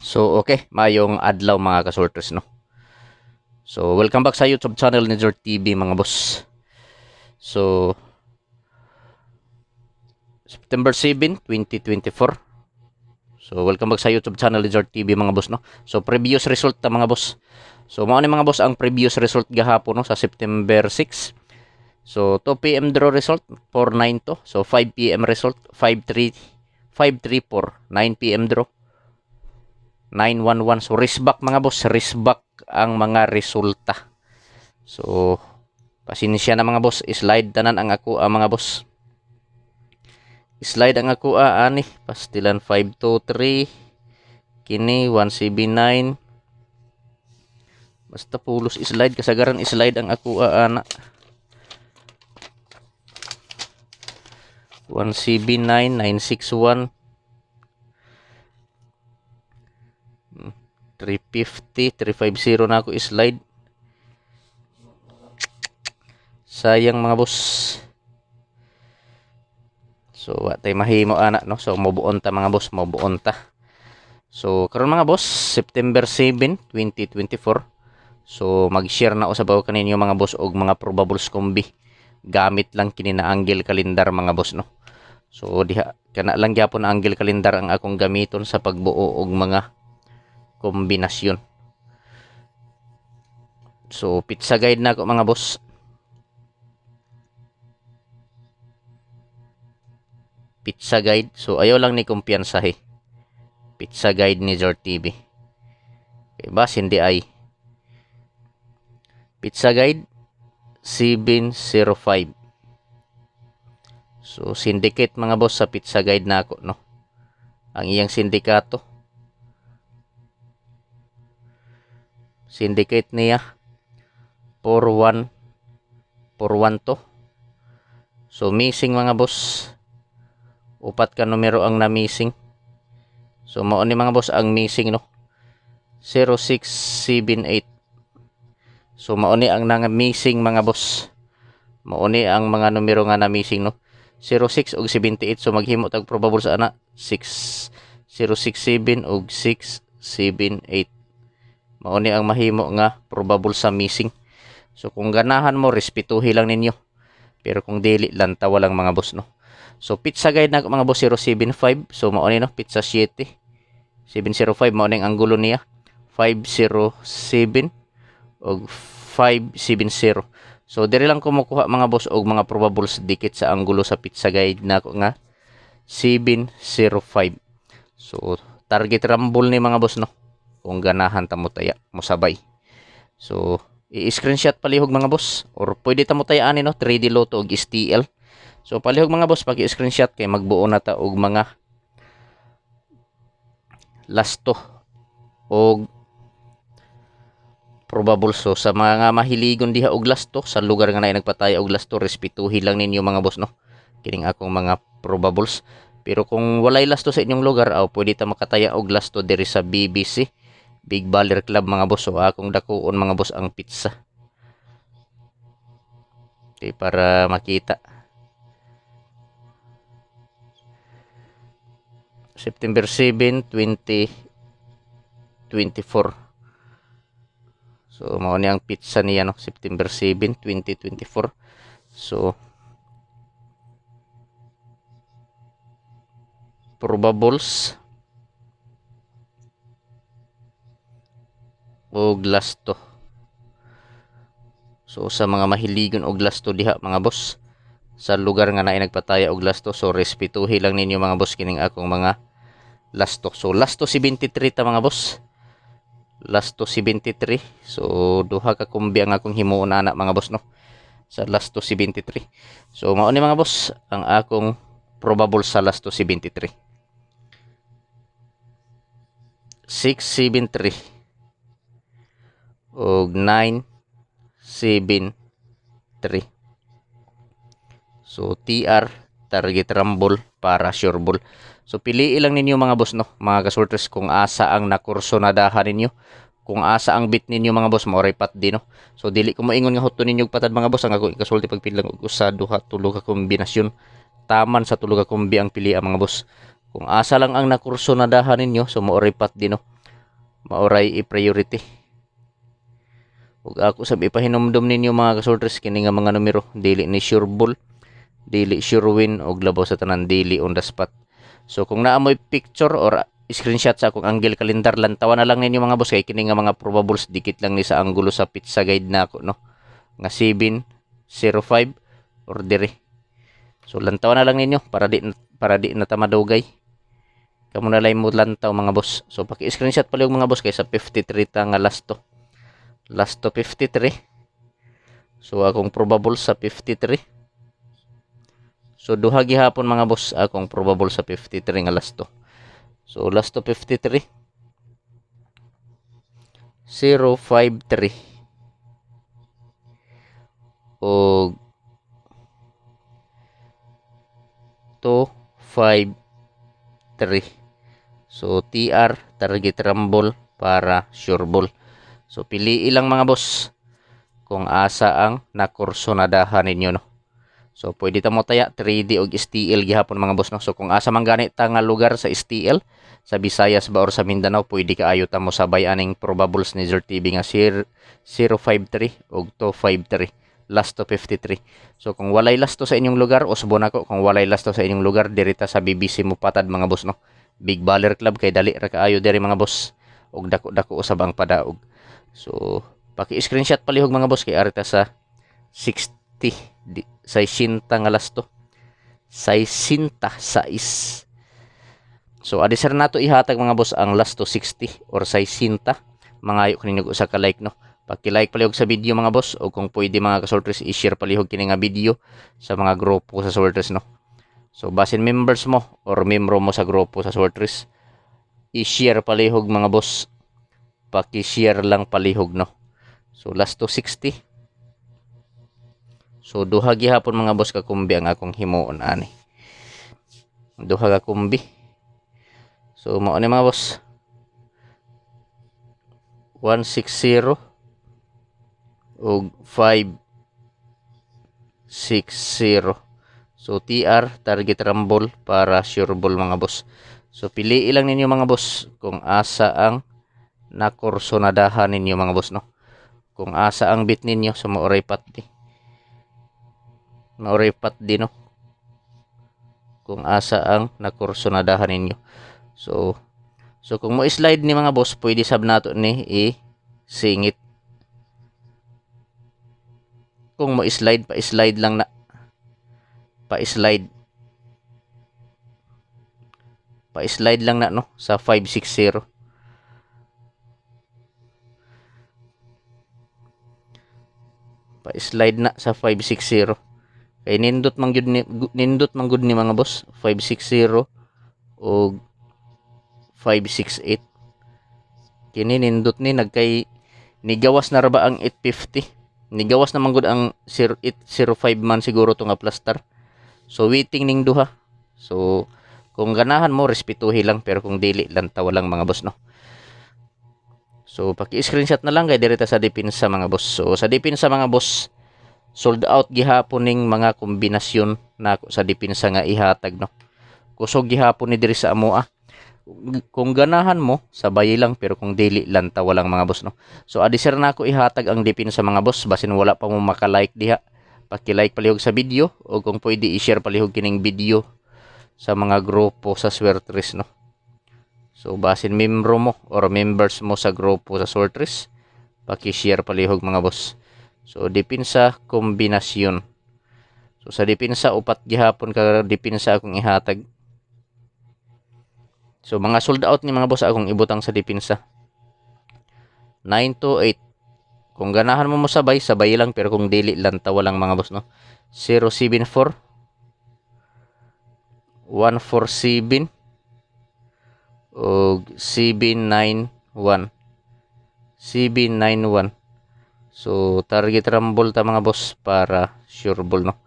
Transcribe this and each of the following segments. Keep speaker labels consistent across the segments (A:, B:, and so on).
A: So okay, mayong adlaw mga kasorters no. So welcome back sa YouTube channel ni Jort TV mga boss. So September 7, 2024. So welcome back sa YouTube channel ni Jort TV mga boss no. So previous result ta mga boss. So mao ni mga boss ang previous result gahapon no sa September 6. So 2 PM draw result 4-9 to. So 5 PM result 5-3 5-3-4 9 PM draw 9-1-1. So riskback mga boss, riskback ang mga resulta. So pasensya na mga boss, slide tanan ang ako mga boss. Slide ang ako ani pastilan 5-2-3 kini 1-7-9. Basta pulos slide kasagaran slide ang ako ana. 1-7-9 9-6-1 350 350 na ako slide. Sayang mga boss. So watay mahimo ana no. So mobuon ta mga boss, mobuon ta. So karon mga boss, September 7, 2024. So mag-share na ako sa bawo kaninyo mga boss og mga probables kombi. Gamit lang kini na angle kalendar mga boss no. So diha kana lang gyapon na angle kalendar ang akong gamiton sa pagbuo og mga kombinasyon. So pizza guide na ako mga boss. Pizza guide. So ayaw lang ni kumpiyansahe. Pizza guide ni Jort TV. Okay ba? Hindi ay. Pizza guide 705. So syndicate mga boss sa pizza guide na ako no. Ang iyang sindikato. Syndicate niya 41 to. So missing mga boss. Upat ka numero ang na-missing. So mao ni mga boss ang missing no. 0678. So mao ni ang missing mga boss. Mao ni ang mga numero nga na-missing no. 06 ug 78. So maghimo tag probable sa ana 6067 ug 678. Mao ni ang mahimo nga probable sa missing. So kung ganahan mo respetuhi lang ninyo. Pero kung dili lang tawa lang mga boss no. So pizza guide na mga boss 075. So mao ni no pizza 7 705 mao ning anggulo niya 507 og 570. So diri lang kumukuha mga boss og mga probables dikit sa anggulo sa pizza guide na nga 705. So target rumble ni mga boss no. Kung ganahan ta mo taya mo sabay. So i-screenshot palihog mga boss or pwede ta mo tayaan no 3D Lotto og STL. So palihog mga boss pag i-screenshot kay magbuo na ta og mga lasto og probable. So sa mga mahiligon diha og lasto sa lugar nga naay nagpataya og lasto, respetuhi lang ninyo mga boss no kining akong mga probables. Pero kung walay lasto sa inyong lugar pwede ta makataya og lasto diri sa BBC Big Baller Club mga boss. So akong dakuon mga boss ang pizza. Okay, para makita. September 7, 2024. So mao ni ang pizza niya no, September 7, 2024. So probables og lasto. So sa mga mahiligon og lasto diha mga boss sa lugar nga naay nagpataya og lasto, so respetuhi lang ninyo mga boss kining akong mga lasto. So lasto 73 ta mga boss. Lasto 73. So duha ka kumbi ang akong himuon ana mga boss no sa lasto 73. So mao ni mga boss ang akong probable sa lasto 73. 673 og 973. So TR target rumble para sure ball. So pili lang ninyo mga boss no, mga kasorters kung asa ang nakurso na dahan ninyo. Kung asa ang bit ninyo mga boss, maoray pat di no. So dili ko moingon nga huton ninyo patad mga boss, ang ako ikasulti pag pili lang og usa duha tulo ka kombinasyon. Taman sa tulo ka kombi ang pili mga boss. Kung asa lang ang nakurso na dahan ninyo, so maoray pat di no. maoray i-priority. Ug ako sab ipahinumdum ninyo mga kasorters kini nga mga numero dili ni sure ball, dili sure win og labaw sa tanan dili on the spot. So kung naa mo'y picture or screenshot sa akong angle calendar, lantawan na lang ninyo mga boss kay kini nga mga probables dikit lang ni sa anggulo sa pizza guide na ako no. Nga 705 or dire. So lantawan na lang ninyo para di na ta madugay. Kamo na lay mo lantaw mga boss. So paki-screenshot pala yung mga boss kay sa 53 ta nga last to. Last to 53. So akong probable sa 53. So duha gihapon mga boss akong probable sa 53 nga last to. So last to 53. 053. O 253. So TR target rumble para sure ball. So pili ilang mga boss kung asa ang nakursonadahan ninyo no. So pwede ta mo taya 3D og STL gihapon mga boss no. So kung asa man gani ta nga lugar sa STL sa Visayas ba or sa Mindanao, pwede kaayo ta mo sabay aning probables ni Zor TV nga 053 og 253 last to 53. So kung walay last to sa inyong lugar, usbo nako kung walay last to sa inyong lugar dirita sa BBC mo patad mga boss no. Big Baller Club kay dali ra kaayo diri mga boss og dako-dako usab ang padaog. So paki-screenshot palihog mga boss kay arita sa 60 sa sinta nga lasto. Sa sinta sa is. So adi sir nato ihatag mga boss ang lasto 60 or sa sinta. Mangayo kaninyo sa ka-like no. Paki-like palihog sa video mga boss o kung pwede mga kasorters i-share palihog kini nga video sa mga grupo sa sorters no. So basin members mo or membro mo sa grupo sa sorters, i-share palihog mga boss. Paki-share lang palihog no. So last to 60. So duha gihapon mga boss ka kumbi ang akong himuon ani. Duha ka kumbi. So mao ni mga boss. 160 og 560. So TR target rumble para sure ball mga boss. So pili ilang ninyo mga boss kung asa ang nakursonadahan ninyo mga boss no. Kung asa ang bit ninyo sa maoray pati. Maoray pat di no. Kung asa ang nakursonadahan ninyo. So kung mo slide ni mga boss, pwede sab nato ni i-singit. Kung mo slide, pa-slide lang na. Pa-slide. Pa-slide lang na no sa 560. Pa-slide na sa 560. Kay nindot man gud ni mga boss 560 o 568. Kini nindot ni nagkay nigawas na ra ba ang 850. Nigawas naman gud ang 0805 man siguro to nga plaster. So waiting ning duha. So kung ganahan mo respetuhi lang pero kung dili lantaw lang mga boss no. So paki-screenshot na lang kay direta sa depensa mga boss. So sa depensa mga boss, sold out gihapon ning mga kombinasyon na sa depensa nga ihatag no. Kusog gihapon ni diri sa amoa. Kung ganahan mo, sabay lang pero kung dili lantaw lang mga boss no. So adi sir na ako ihatag ang depensa mga boss basin wala pa mo maka-like diha. Paki-like palihog sa video o kung pwede i-share palihog kining video sa mga grupo sa Swertres no. So basin membro mo or members mo sa grupo sa Swertres, paki-share palihog mga boss. So depensa kombinasyon. So sa depensa upat gihapon ka depensa akong ihatag. So mga sold out ni mga boss akong ibutang sa depensa. 928. Kung ganahan mo sabay lang pero kung dili lantaw lang mga boss no. 074 147 og 791. 791. So target rumble ta mga boss para sure ball no.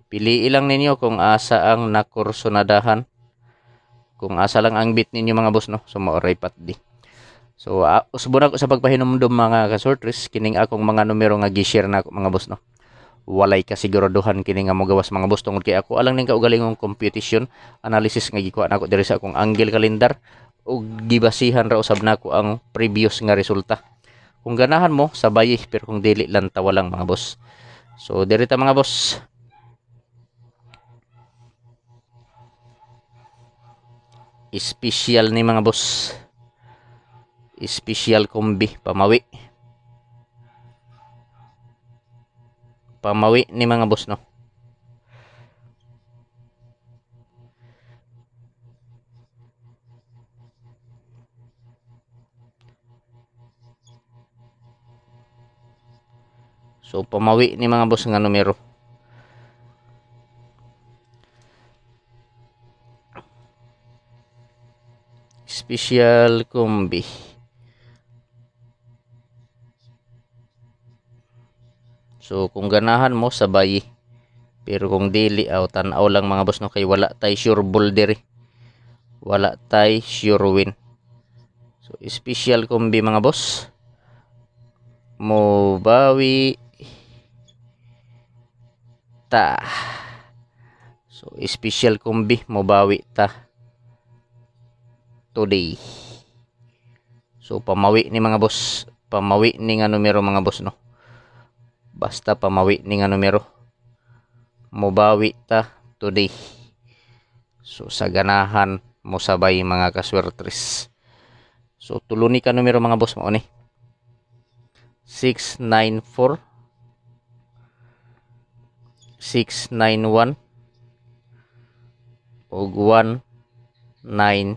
A: Pili ilang ninyo kung asa ang nakursonadahan. Kung asa lang ang bit ninyo mga boss no. So maoray pat di. So usbo na ko sa pagpahinumdum mga kasorters kining akong mga numero nga gi-share na ako mga boss no. Walay kasiguraduhan kini nga mogawas mga boss tungod kay ako alang ning kaugalingong computation analysis nga gikuha nako diri sa akong angle calendar ug gibasihan ra usab nako ang previous nga resulta. Kung ganahan mo sabay, pero kung dili lang tawa lang mga boss. So diri ta mga boss. Special ni mga boss. Special kombi pamawi. Pamawi ni mga boss no. So pamawi ni mga boss nga numero. Special kombi. So kung ganahan mo sabay, pero kung dili tan-aw lang mga boss no, kay wala tay sure ball diri. Wala tay sure win. So special kombi mga boss. Mo bawi ta. So special kombi mo bawi ta today. So pamawi ni mga boss, pamawi ni nga numero mga boss no. Basta pamawi ni nga numero. Mobawi ta today. So sa ganahan mo sabay mga kaswertres. So tuluni ka numero mga boss mo ni. 694 691 ug 193.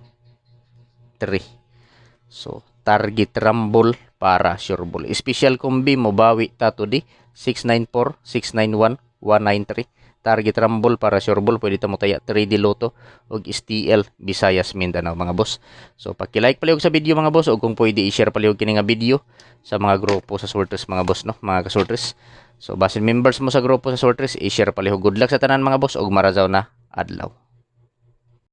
A: So target rumble para sure ball. Special kombi mo bawi ta today 694 691 193. Target rumble para sure ball, pwede ta mo taya 3D Lotto ug STL Visayas Mindanao mga boss. So paki-like palihog sa video mga boss, ug kung pwede i-share palihog kini nga video sa mga grupo sa Sortres mga boss no, mga kasortres. So basin members mo sa grupo sa Sortres, i-share palihog. Good luck sa tanan mga boss ug marazaw na adlaw.